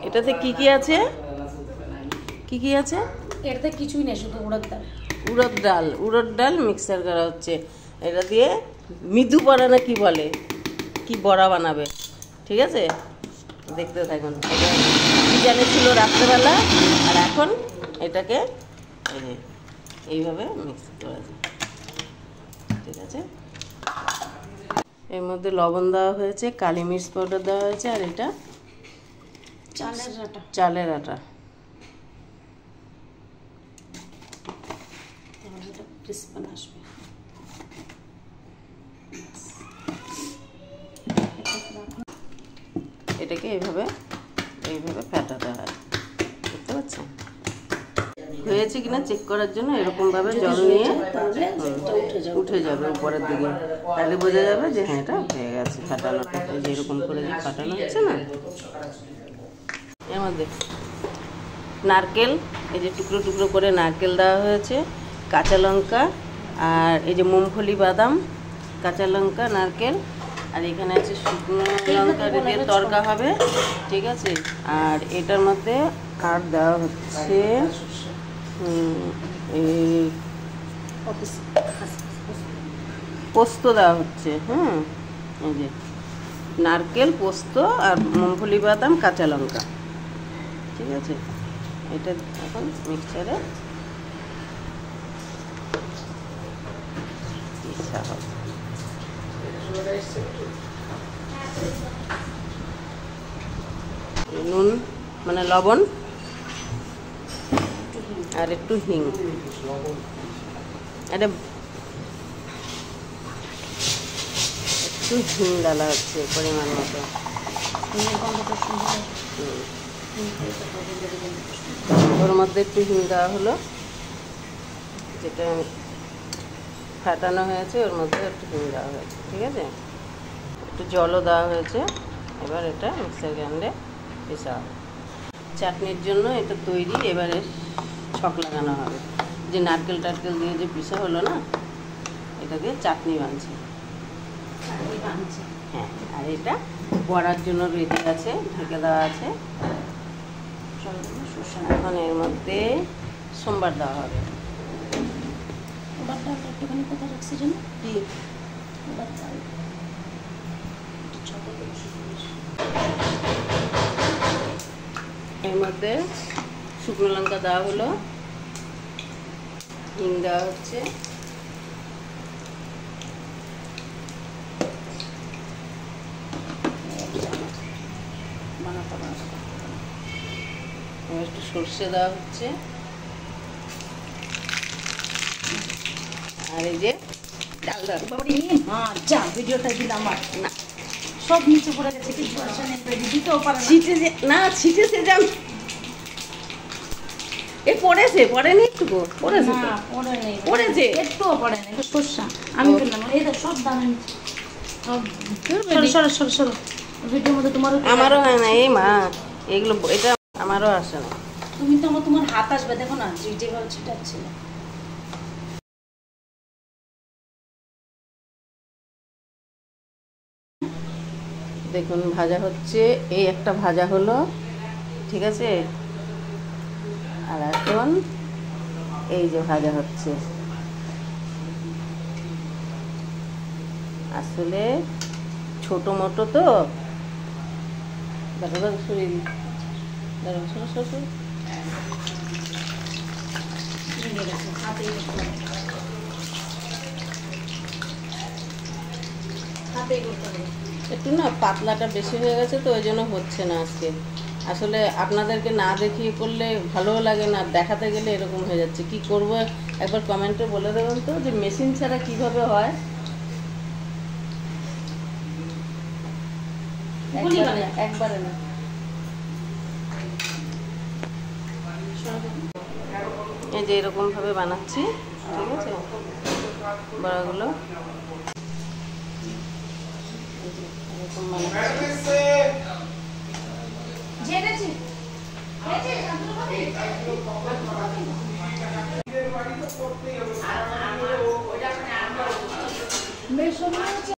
এটাতে কি কি আছে? কি কি আছে? এটাতে কিছুই নেই, শুধু উড়দ ডাল মিক্সার করা হচ্ছে। এটা দিয়ে মৃদু বড়া না কি বলে, কি বড়া বানাবে। ঠিক আছে, দেখতে থাকুন। এটা কি জানিয়েছিল রাত্রেবেলা, আর এখন এটাকে এইভাবে মিক্স করা যায়। ঠিক আছে, এর মধ্যে লবণ দেওয়া হয়েছে, কালি মির্চ পাউডার দেওয়া হয়েছে, আর এটা চালের আটা। এটাকে এইভাবে ফেটাতে হয়, বুঝতে পারছেন? হয়েছে কিনা চেক করার জন্য এরকমভাবে জল নিয়ে উঠে যাবে উপরের দিকে, তাহলে বোঝা যাবে যে হ্যাঁ এটা হয়ে গেছে ফাটানোটা। এই যে এরকম করে যে ফাটানো হচ্ছে না, এর মধ্যে নারকেল, এই যে টুকরো টুকরো করে নারকেল দেওয়া হয়েছে, কাঁচা লঙ্কা, আর এই যে মুংফলি বাদাম, কাঁচা লঙ্কা, নারকেল, আর এখানে আছে শুকনো লঙ্কা দিয়ে তরকা হবে। ঠিক আছে, আর এটার মধ্যে আর দেওয়া হচ্ছে এই পোস্ত দেওয়া হচ্ছে। হ্যাঁ, এই যে নারকেল, পোস্ত, আর মুংফলি বাদাম, কাঁচা লঙ্কা। ঠিক আছে, এটা এখন মিক্সচারে মিশা হবে। নুন মানে লবণ, আর একটু হিং, এটা একটু হিং ডালা হচ্ছে পরিমাণ মতো। ওর মধ্যে একটু হিং দেওয়া হলো, যেটা ফাটানো হয়েছে ওর মধ্যে একটু হিং দেওয়া হয়েছে। ঠিক আছে, একটু জলও দেওয়া হয়েছে। এবার এটা মিক্সার গ্রাইন্ডারে পিষা হবে। চাটনির জন্য এটা তৈরি। এবারে ছক লাগানো হবে। যে নারকেল টারকেল দিয়ে যে পিষা হলো না, এটাকে চাটনি বানছে। হ্যাঁ, আর এটা বড়ার জন্য রেডি আছে, ঢেকে দেওয়া আছে। এখন এর মধ্যে সোমবার দেওয়া হবে। কি এর মধ্যে শুকনো লঙ্কা দেওয়া হলো, হিং দেওয়া হচ্ছে, একটু সর্ষে দেওয়া হচ্ছে, আর এই যে ডাল দেওয়া। ভিডিওটা দিলাম না, সব নিচে পড়ে গেছে, কিছু আসে দিতেও পারে না, ছিটেছে যে এ পড়েছে, পড়েনি একটুকু পড়েছে, পড়েছে একটুও পড়ে না, সর্ষা আমি বললাম এই সব দানা সরো ভিডিওর মধ্যে তোমার আমারও হয় না। এই মা, এগুলো এটা আমারও আসে না। তুমি তো তোমার হাত আসবে, দেখো না যেভাবে ছিটাচ্ছিল। দেখুন ভাজা হচ্ছে, এই একটা ভাজা হলো। ঠিক আছে, আর এখন এই যে ভাজা হচ্ছে। আসলে ছোট মোটো তো, দেখো সরিয়ে দিই, একটু না পাতলাটা বেশি হয়ে গেছে তো, ওই জন্য হচ্ছে না আজকে। আসলে আপনাদেরকে না দেখিয়ে করলে ভালোও লাগে না, দেখাতে গেলে এরকম হয়ে যাচ্ছে। কি করব একবার কমেন্টে বলে দেবেন তো, যে মেশিন ছাড়া কিভাবে হয়। একবারে না, এই যে এরকম ভাবে বানাচ্ছি। ঠিক আছে, বড়াগুলো এরকম বানাচ্ছি।